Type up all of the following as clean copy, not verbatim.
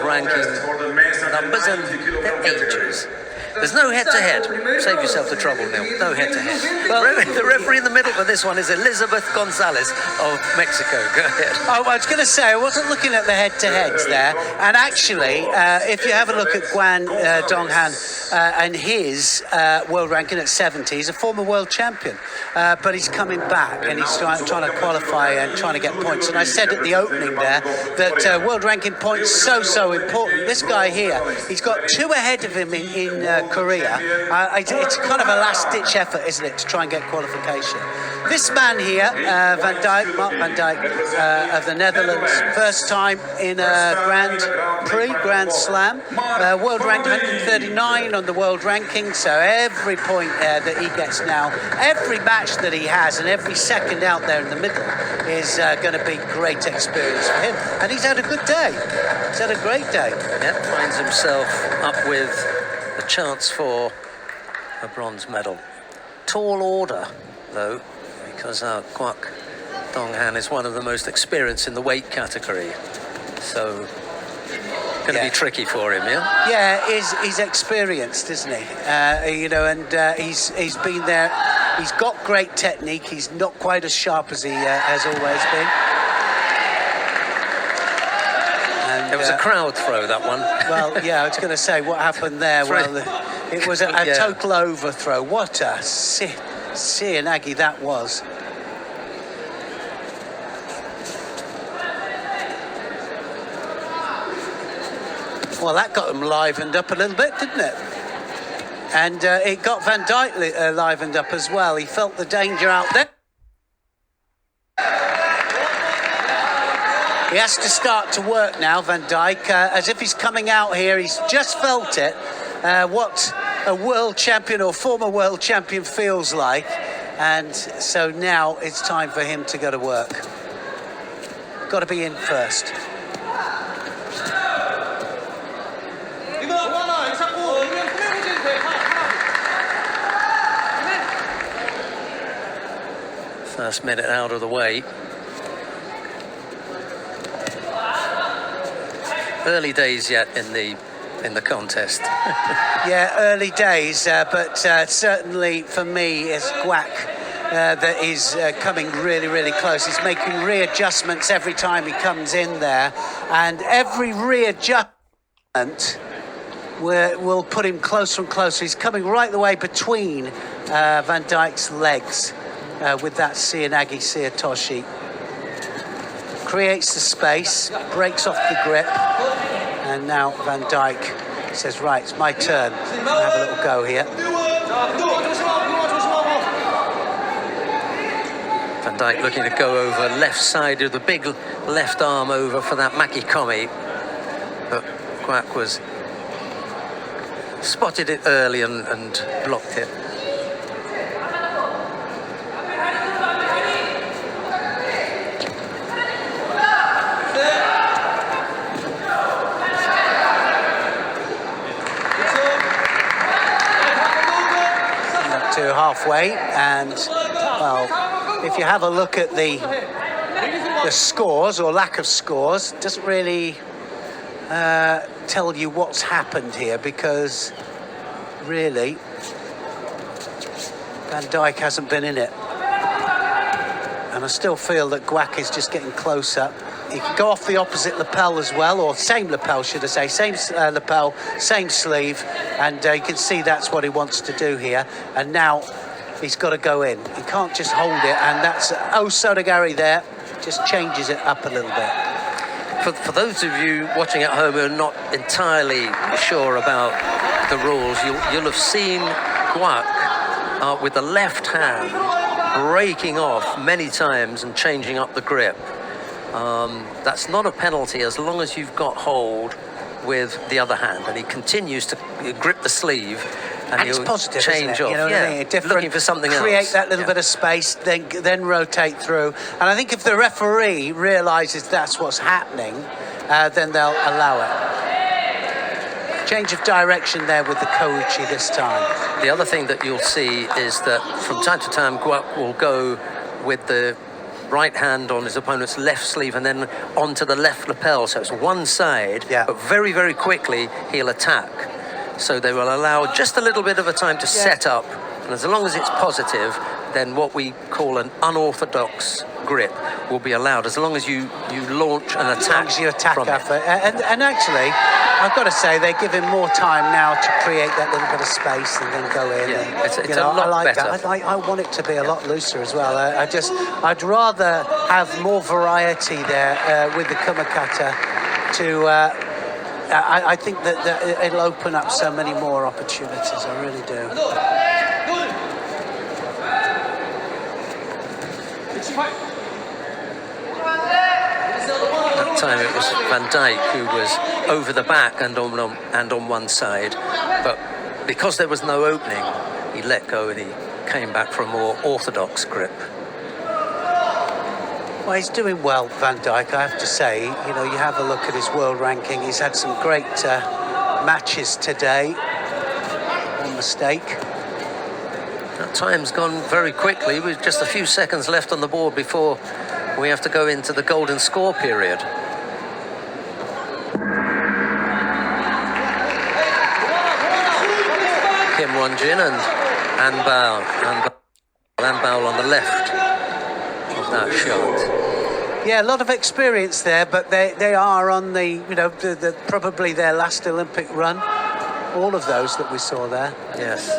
ranking numbers and their ages. There's no head-to-head. Save yourself the trouble, Neil. No head-to-head. Well, the referee in the middle for this one is Elizabeth Gonzalez of Mexico. Go ahead. Oh, I was going to say, I wasn't looking at the head-to-heads there. And actually, if you have a look at Guan Donghan and his world ranking at 70, he's a former world champion. But he's coming back and he's trying to qualify and trying to get points. And I said at the opening there that world ranking points so important. This guy here, he's got 2 ahead of him in Korea. It's kind of a last-ditch effort, isn't it, to try and get qualification. This man here, Mark van Dijk of the Netherlands, first time in a Grand Slam, world ranked 139 on the world ranking, so every point that he gets now, every match that he has and every second out there in the middle is going to be great experience for him. And he's had a good day. He's had a great day. Yeah, finds himself up with a chance for a bronze medal. Tall order, though, because Kwak Donghan is one of the most experienced in the weight category. So, going to be tricky for him, yeah? Yeah, he's experienced, isn't he? You know, and he's been there. He's got great technique. He's not quite as sharp as he has always been. It was a crowd throw, that one. Well, yeah, I was going to say, what happened there? Well, it was a total overthrow. What a Seoinage that was. Well, that got him livened up a little bit, didn't it? And it got Van Dijk livened up as well. He felt the danger out there. He has to start to work now, Van Dijk, as if he's coming out here. He's just felt it, what a world champion or former world champion feels like. And so now it's time for him to go to work. Got to be in first. First minute out of the way. Early days yet in the contest. Yeah, early days, but certainly for me it's Kwak that is coming really close. He's making readjustments every time he comes in there, and every readjustment will put him closer and closer. He's coming right the way between Van Dijk's legs with that Seoinage Seotoshi. Creates the space, breaks off the grip, and now Van Dijk says, right, it's my turn. I'll have a little go here. Van Dijk looking to go over left side of the big left arm over for that Makikomi. But Kwak was spotted it early and blocked it. To halfway, and well, if you have a look at the scores or lack of scores, it doesn't really tell you what's happened here, because really Van Dijk hasn't been in it, and I still feel that Kwak is just getting closer. He can go off the opposite lapel as well, or same lapel, should I say, same lapel, same sleeve, and you can see that's what he wants to do here. And now he's got to go in. He can't just hold it, and that's Sodagari there, just changes it up a little bit. For those of you watching at home who are not entirely sure about the rules, you'll have seen Kwak with the left hand breaking off many times and changing up the grip. That's not a penalty as long as you've got hold with the other hand, and he continues to grip the sleeve, and it's he'll positive, change isn't it? off. You know what I mean? Looking for something else. Create that little bit of space, then rotate through. And I think if the referee realises that's what's happening, then they'll allow it. Change of direction there with the Kouchi this time. The other thing that you'll see is that from time to time Kwak will go with the right hand on his opponent's left sleeve and then onto the left lapel. So it's one side, but very, very quickly he'll attack. So they will allow just a little bit of a time to set up. And as long as it's positive, then what we call an unorthodox grip will be allowed, as long as you launch an attack. From effort. And actually, I've got to say, they give him more time now to create that little bit of space and then go in. Yeah, and, it's a lot I like better. That. I want it to be a lot looser as well. I'd rather have more variety there with the kumakata to. I think that it'll open up so many more opportunities. I really do. That time it was Van Dijk who was over the back and on one side, but because there was no opening, he let go and he came back for a more orthodox grip. Well, he's doing well, Van Dijk, I have to say. You know, you have a look at his world ranking. He's had some great matches today. One mistake. That time's gone very quickly, with just a few seconds left on the board before we have to go into the golden score period. Kim Won-jin and Anbao on the left of that shot. Yeah, a lot of experience there, but they are on the, probably their last Olympic run. All of those that we saw there. Yes.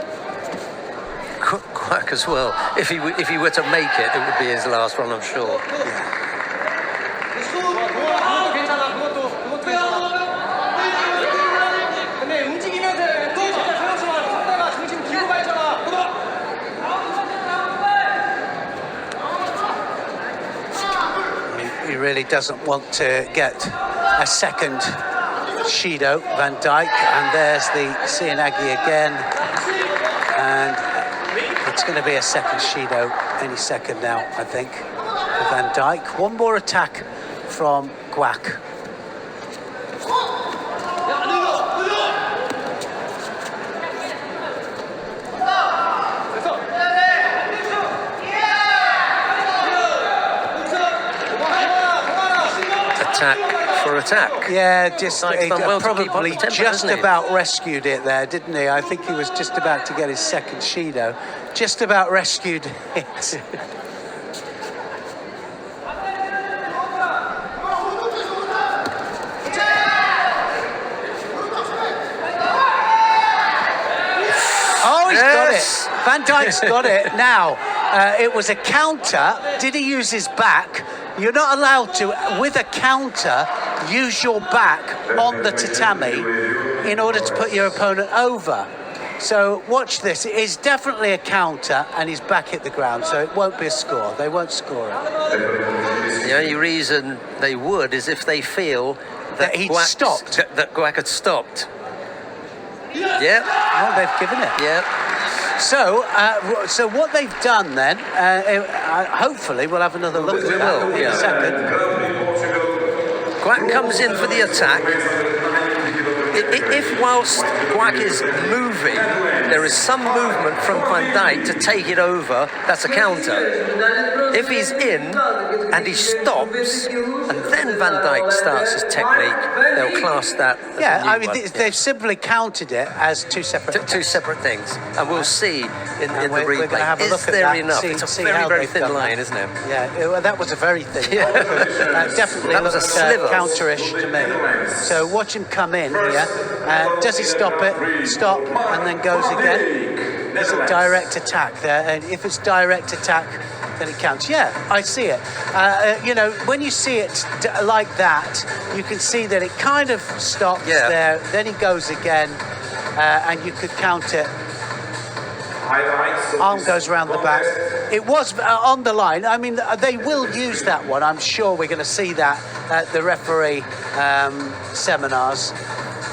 Quack as well. If he were to make it, it would be his last one, I'm sure. Yeah. He really doesn't want to get a second Shido, Van Dijk, and there's the Sianagi again, and it's going to be a second Shido any second now, I think, for Van Dijk. One more attack from Guak. Attack for attack. Yeah, just he well probably tempo, just about rescued it there, didn't he? I think he was just about to get his second Shido. Just about rescued it. Oh, he's got it. Van Dijk's got it. Now, it was a counter. Did he use his back? You're not allowed to, with a counter, use your back on the tatami in order to put your opponent over. So watch this. It is definitely a counter, and he's back hit the ground, so it won't be a score. They won't score it. The only reason they would is if they feel that he'd stopped. That Guak had stopped. Yeah. Well, they've given it. Yeah. So what they've done then, hopefully we'll have another look at that in a second. Guak comes in for the attack. If whilst Guak is moving, there is some movement from Van Dijk to take it over, that's a counter. If he's in and he stops, and then Van Dijk starts his technique, they'll class that as a new one. They've simply counted it as two separate two separate things, and we'll see in the we're replay. gonna have a look Is at there that, enough? see It's a how very they've thin done line, that. isn't it? Yeah, that was a very thin line. Definitely That was looked a sliver. counterish to me. So watch him come in here. Does he stop it? Stop, and then goes again. It's a direct attack there, and if it's direct attack, then it counts. Yeah, I see it. When you see it like that, you can see that it kind of stops there. Then he goes again, and you could count it. Arm goes around the back. It was on the line. I mean, they will use that one. I'm sure we're going to see that at the referee seminars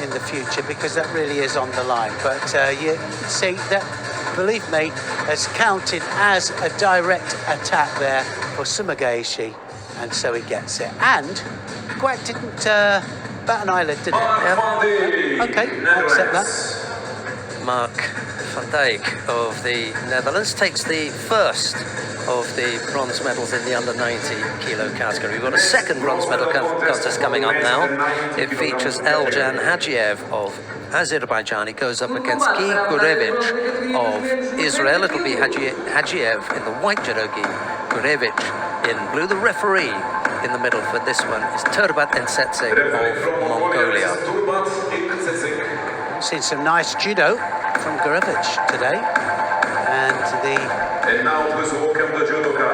in the future, because that really is on the line. But you see that, believe me, has counted as a direct attack there for Sumagaeshi, and so he gets it. And Guak didn't bat an eyelid, did he? Yeah. Okay, I'll accept that. Mark Van Dijk of the Netherlands takes the first of the bronze medals in the under 90 kilo category. We've got a second bronze medal contest coming up now. It features Eljan Hajiev of Azerbaijan. He goes up against Guy Gurevich of Israel. It'll be Hajiev in the white judo gi, Gurevich in blue. The referee in the middle for this one is Turbat Ensetse of Mongolia. Seen some nice judo from Gurevich today. And the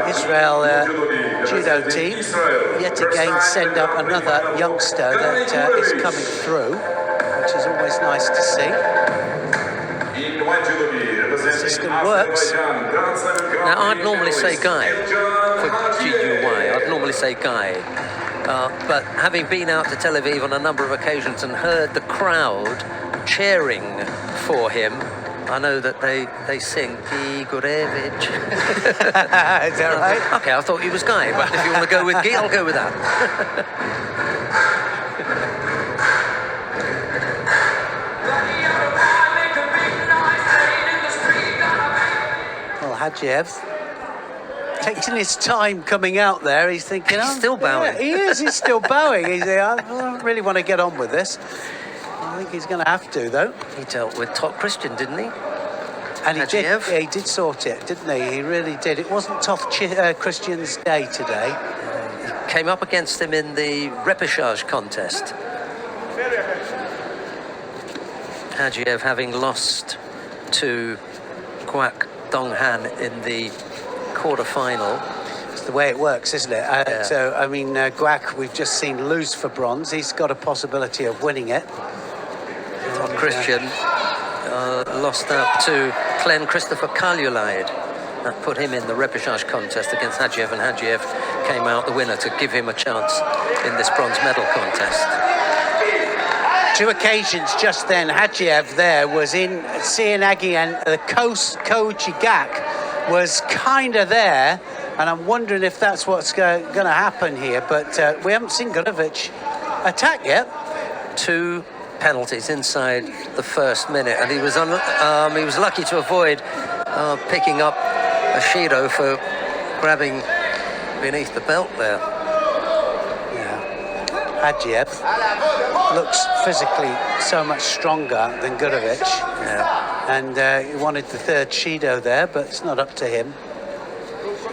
Israel judo team yet again send up another youngster that is coming through, which is always nice to see. The system works. Now, I'd normally say Guy for GUY. I'd normally say Guy. But having been out to Tel Aviv on a number of occasions and heard the crowd cheering for him, I know that they sing Guy Gurevich. Is that right? Okay, I thought he was Guy, but if you want to go with Guy, I'll go with that. Well, Hajiev taking his time coming out there. He's thinking, He's still bowing. Yeah, he is. He's still bowing. He's I don't really want to get on with this. I think he's going to have to, though. He dealt with Top Christian, didn't he? And he did. Hajiev? Yeah, he did sort it, didn't he? He really did. It wasn't Tough Christian's day today. Came up against him in the repechage contest. Hajiev having lost to Kwak Donghan in the quarter-final. It's the way it works, isn't it? Yeah. So, I mean, Guak, we've just seen lose for bronze. He's got a possibility of winning it. Top Christian lost out to Glenn Christopher Kaljulaid. That put him in the repechage contest against Hajiev, and Hajiev came out the winner to give him a chance in this bronze medal contest. Two occasions just then, Hajiev there was in Sianagi, and the Koji Gak was kind of there, and I'm wondering if that's what's going to happen here, but we haven't seen Gurevich attack yet. Two penalties inside the first minute, and he was lucky to avoid picking up a Shido for grabbing beneath the belt there. Yeah. Hajiev looks physically so much stronger than Gurevich. Yeah. And he wanted the third Shido there, but it's not up to him.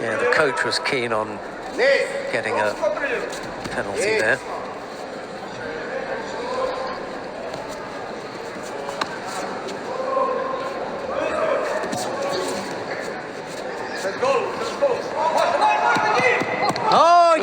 Yeah, the coach was keen on getting a penalty there. Oh, he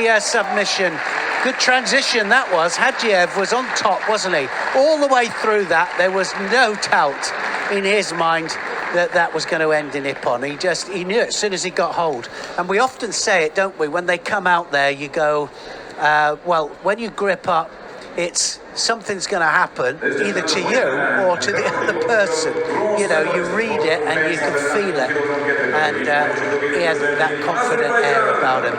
gets the submission. Good transition that was. Hajiev was on top, wasn't he? All the way through that, there was no doubt in his mind that that was going to end in Ippon. He knew it as soon as he got hold. And we often say it, don't we? When they come out there, you go, well, when you grip up, it's something's going to happen either to you or to the other person. You know, you read it and you can feel it. And he had that confident air about him.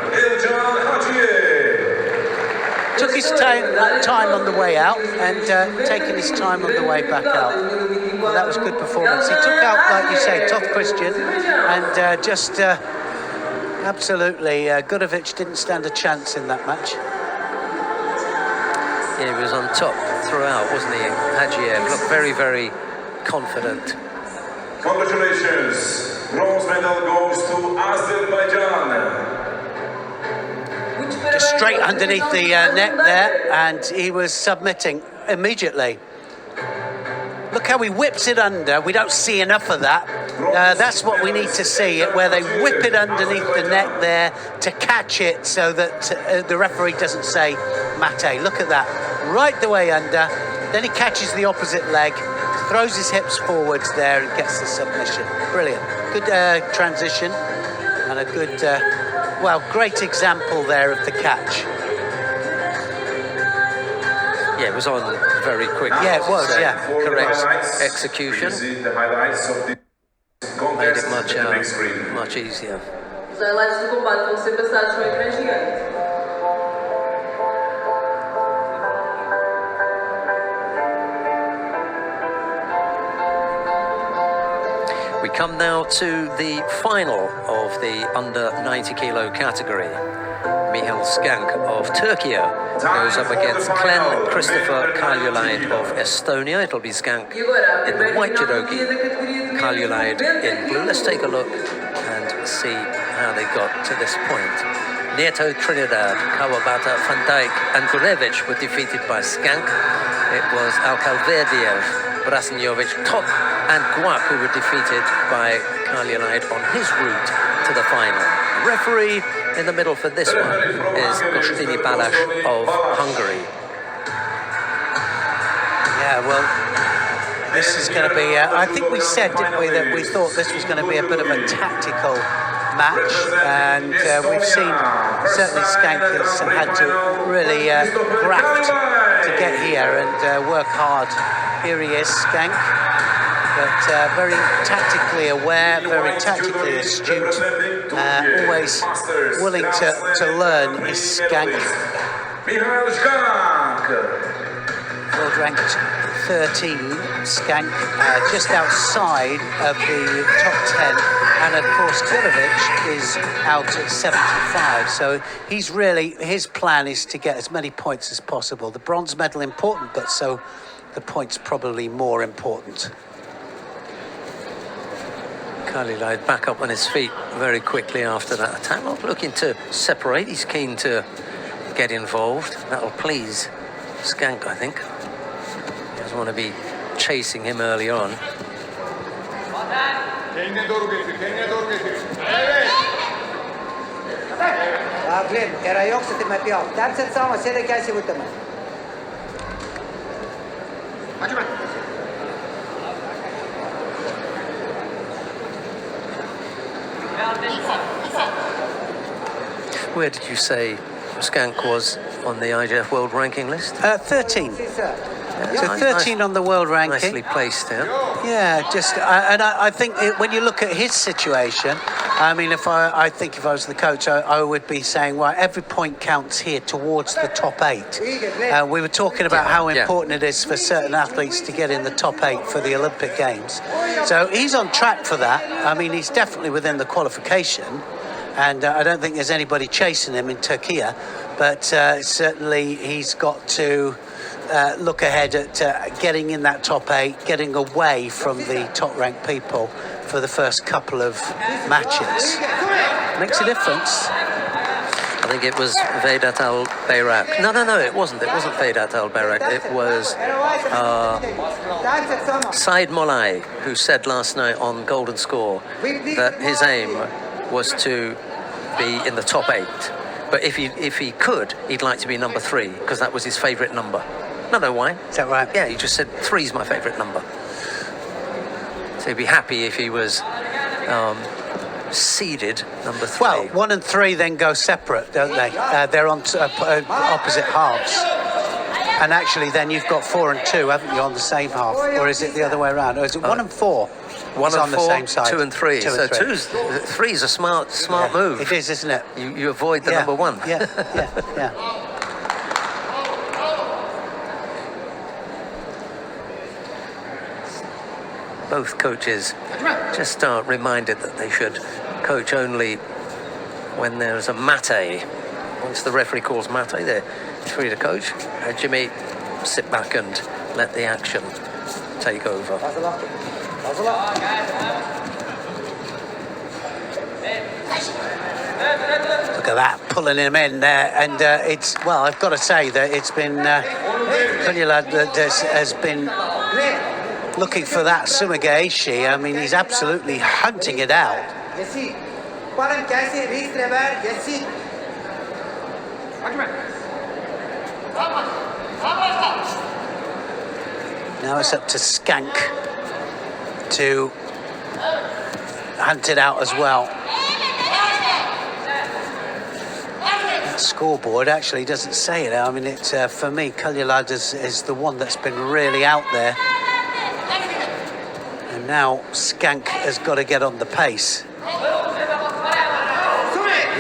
Took his time on the way out and taking his time on the way back out. Well, that was good performance. He took out, like you say, Tough Christian, and absolutely, Gurevich didn't stand a chance in that match. Yeah, he was on top throughout, wasn't he? Hajiev looked very, very confident. Congratulations. Bronze medal goes to Azerbaijan. Just straight underneath the neck there, and he was submitting immediately. Look how he whips it under. We don't see enough of that. That's what we need to see, where they whip it underneath the neck there to catch it so that the referee doesn't say mate. Look at that. Right the way under. Then he catches the opposite leg, throws his hips forwards there and gets the submission. Brilliant. Good transition and a good, well, great example there of the catch. Yeah, it was on very quick. Yeah, it was, yeah. Correct execution. The highlights of the Made it much easier. Os highlights do combate vão ser passados no ecrã gigante. We come now to the final of the under 90 kilo category. Mihail Skank of Turkey goes up against Klen Christopher Kaljulaid of Estonia. It'll be Skank in the white judogi, Kaljulaid in blue. Let's take a look and see how they got to this point. Nieto, Trinidad, Kawabata, Van Dijk and Gurevich were defeated by Skank. It was Alkalverdiev, Brasinjovic, Top and Guak who were defeated by Kaljulaid on his route to the final. Referee in the middle for this one is Gostini Balas of Hungary. Yeah, well, this is going to be, I think we said, didn't we, that we thought this was going to be a bit of a tactical match, and we've seen certainly Skank has had to really graft to get here and work hard. Here he is, Skank, but very tactically aware, very tactically astute, always willing to learn is Skank. World ranked 13, Skank just outside of the top 10, and of course Gurevich is out at 75, so he's really, his plan is to get as many points as possible. The bronze medal important, but so the points probably more important. Kaljulaid back up on his feet very quickly after that attack, not looking to separate, he's keen to get involved. That'll please Skank, I think. He doesn't want to be chasing him early on. Where did you say Skank was on the IJF World Ranking list? 13. So 13 on the world ranking. Nicely placed here. Yeah, just and I think when you look at his situation, I mean, I think if I was the coach, I would be saying, well, every point counts here towards the top 8. We were talking about how important it is for certain athletes to get in the top 8 for the Olympic Games. So he's on track for that. I mean, he's definitely within the qualification, and I don't think there's anybody chasing him in Turkey, but certainly he's got to look ahead at getting in that top 8, getting away from the top-ranked people for the first couple of matches. Makes a difference. I think it was Vedat Al-Bayrak. No, it wasn't. It wasn't Vedat Al-Bayrak. It was Said Molay, who said last night on Golden Score that his aim was to be in the top 8. But if he could, he'd like to be number 3, because that was his favourite number. No, why? Is that right? Yeah, he just said 3's my favourite number. So he'd be happy if he was seeded number 3. Well, 1 and 3 then go separate, don't they? They're on opposite halves. And actually then you've got 4 and 2, haven't you, on the same half? Or is it the other way around? Or is it 1 and 4? 1 and on 4, the same side. 2 and 3. Two so and 3. 3's a smart move. It is, isn't it? You avoid the number 1. Yeah. Both coaches just are reminded that they should coach only when there's a mate. Once the referee calls mate, they're free to coach. Jimmy, sit back and let the action take over. Look at that, pulling him in there. And it's, well, I've got to say that it's been, Kaljulaid has been looking for that Sumagaishi. I mean, he's absolutely hunting it out. Now it's up to Skank to hunt it out as well. That scoreboard actually doesn't say it. I mean, it's for me, Kaljulaid is the one that's been really out there. And now Skank has got to get on the pace. A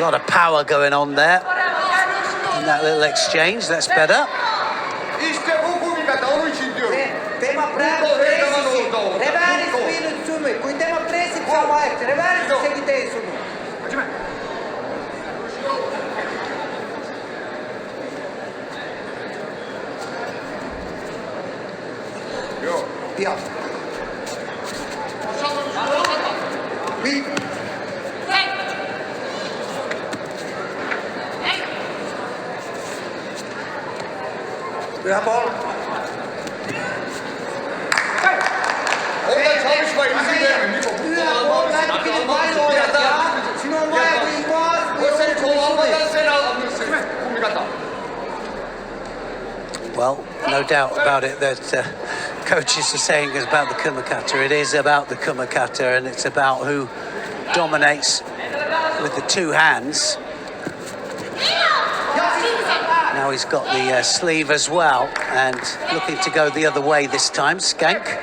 lot of power going on there. In that little exchange, that's better. Well, no doubt about it that coaches are saying is about the Kumakata. It is about the Kumakata, and it's about who dominates with the two hands. Now he's got the sleeve as well, and looking to go the other way this time. Skank.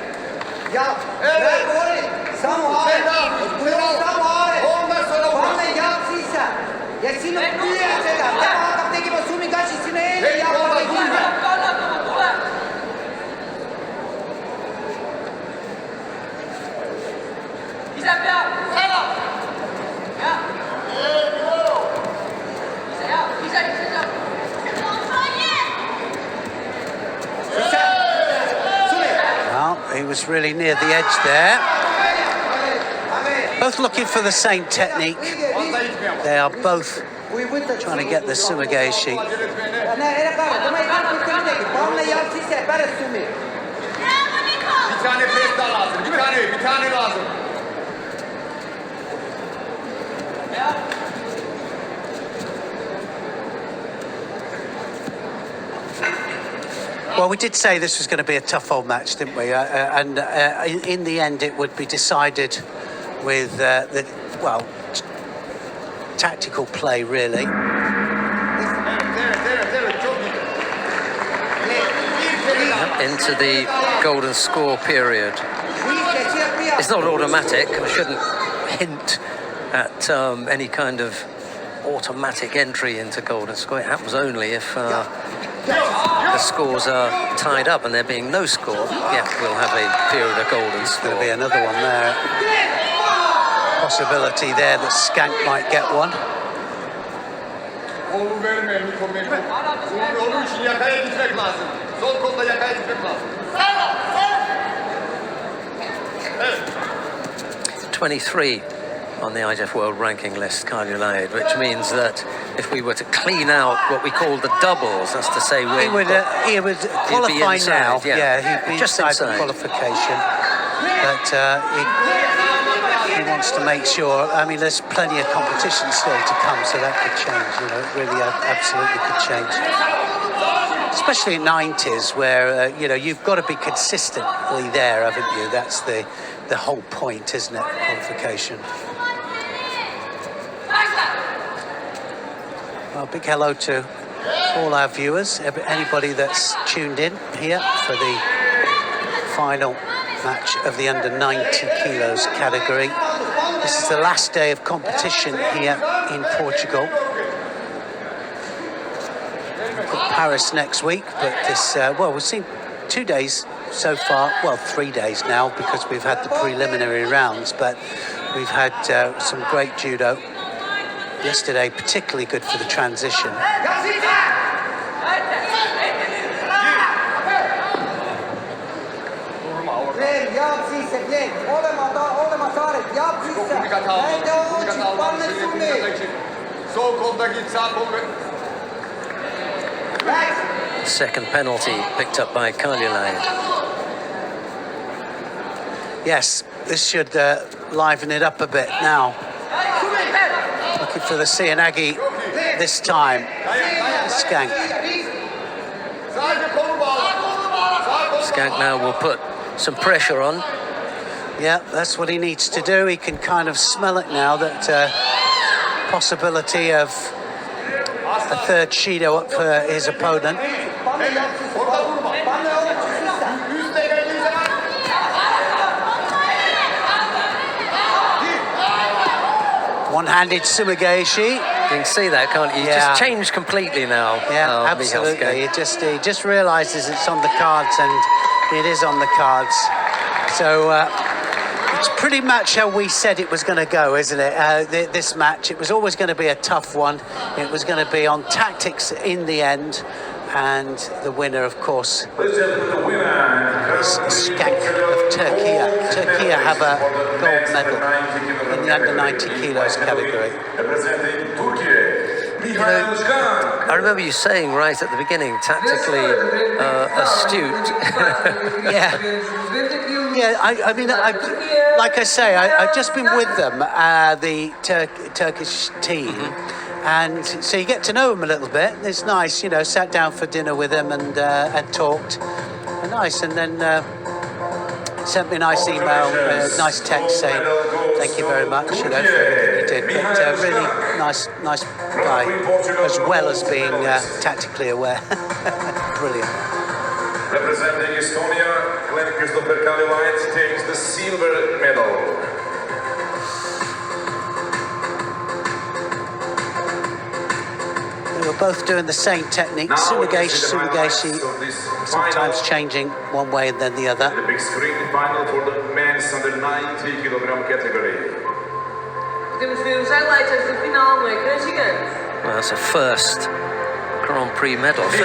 Well, he was really near the edge there. Both looking for the same technique. They are both trying to get the sumigaeshi. Well, we did say this was going to be a tough old match, didn't we? And in the end, it would be decided with the, well, tactical play, really. Into the golden score period. It's not automatic. I shouldn't hint at any kind of automatic entry into golden score. It happens only if the scores are tied up and there being no score. Yeah, we'll have a period of golden score. There'll be another one there. Possibility there that Skank might get one. Hey. 23 on the IJF World Ranking list, Kaljulaid, which means that if we were to clean out what we call the doubles, that's to say he would qualify now. Yeah, he'd be just inside the qualification. But he wants to make sure. I mean, there's plenty of competition still to come, so that could change. You know, it really absolutely could change. Especially in 90s, where you know, you've got to be consistently there, haven't you? That's the whole point, isn't it? Qualification. Well, big hello to all our viewers, anybody that's tuned in here for the final match of the under 90 kilos category. This is the last day of competition here in Portugal. Paris next week, but this, well, we've seen 2 days so far, well, 3 days now, because we've had the preliminary rounds, but we've had some great judo. Yesterday, particularly good for the transition. Second penalty picked up by Kaljulaid. Yes, this should liven it up a bit now. Looking for the Sianagi this time. Skank. Skank now will put some pressure on. Yeah, that's what he needs to do. He can kind of smell it now, that possibility of a third Shido up for his opponent. One-handed sumigaeshi. You can see that, can't you? Yeah. Just changed completely now. Yeah, absolutely. He just realises it's on the cards, and it is on the cards. So It's pretty much how we said it was going to go, isn't it? This match, it was always going to be a tough one. It was going to be on tactics in the end, and the winner, of course, is Skank of Turkey. Turkey have a gold medal in the under 90 kilos category. I remember you saying right at the beginning, tactically astute. Yeah. Yeah, I mean, like I say, I've just been with them, the Turkish team, and so you get to know them a little bit. It's nice, you know, sat down for dinner with them and talked. Nice, and then sent me a nice email, nice text saying thank you very much, you know, for everything you did. But really nice guy, as well as being tactically aware. Brilliant. Representing Estonia, Glenn Christopher Kaliwait takes the silver medal. They were both doing the same technique, Sumigashi, sometimes changing one way and then the other. The big screen final for the men's under 90 kilogram category. Podemos ver os highlights do final no ecrã gigante. Well, that's a first Grand Prix medal for